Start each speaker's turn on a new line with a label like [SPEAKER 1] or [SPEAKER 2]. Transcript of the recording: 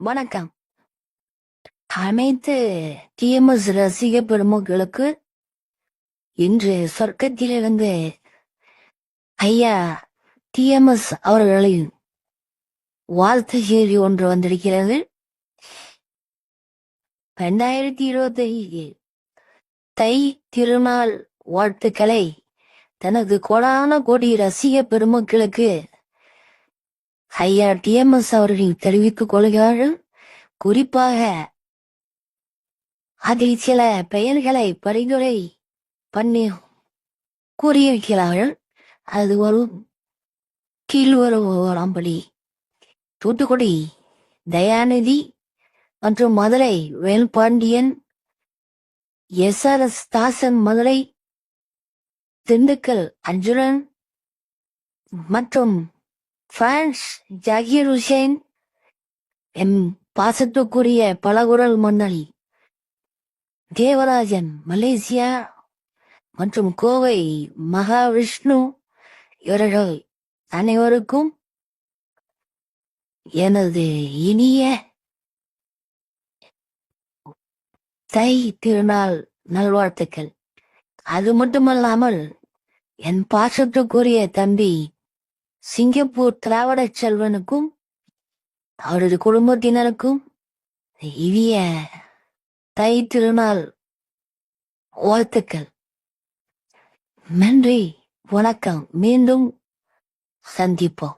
[SPEAKER 1] வணக்கம். அனைத்து டிஎம்எஸ் ரசிக பெருமக்களுக்கு இன்று சொர்க்கத்திலிருந்து ஐயா டிஎம்எஸ் அவர்களின் வாழ்த்து செய்தி ஒன்று வந்திருக்கிறது. 2025 தை திருநாள் வாழ்த்துக்களை தனது கோடான கோடி ரசிக பெருமக்களுக்கு ஐயா டிஎம்எஸ் அவர்கள் தெரிவித்துக் கொள்கிறார்கள். குறிப்பாக அதில் சில பெயர்களை பரிந்துரை பண்ணி கூறியிருக்கிறார்கள். அது கீழ்வரும்படி தூத்துக்குடி தயாநிதி மற்றும் மதுரை வேல்பாண்டியன், எஸ்ஆர்எஸ் தாசன் மதுரை, திண்டுக்கல் அர்ஜுனன் மற்றும் பிரான்ஸ் ஜாகிர் ஹுசேன், எம் பாசத்துக்குரிய பலகுரல் மன்னல் தேவராஜன் மலேசியா மற்றும் கோவை மகாவிஷ்ணு இவர்கள் அனைவருக்கும் எனது இனிய தை திருநாள் நல்வாழ்த்துக்கள். அது மட்டுமல்லாமல் என் பாசத்துக்குரிய தம்பி சிங்கப்பூர் திராவிட செல்வனுக்கும் அவரது குடும்பத்தினருக்கும் இனிய தை திருநாள் வாழ்த்துக்கள். நன்றி, வணக்கம். மீண்டும் சந்திப்போம்.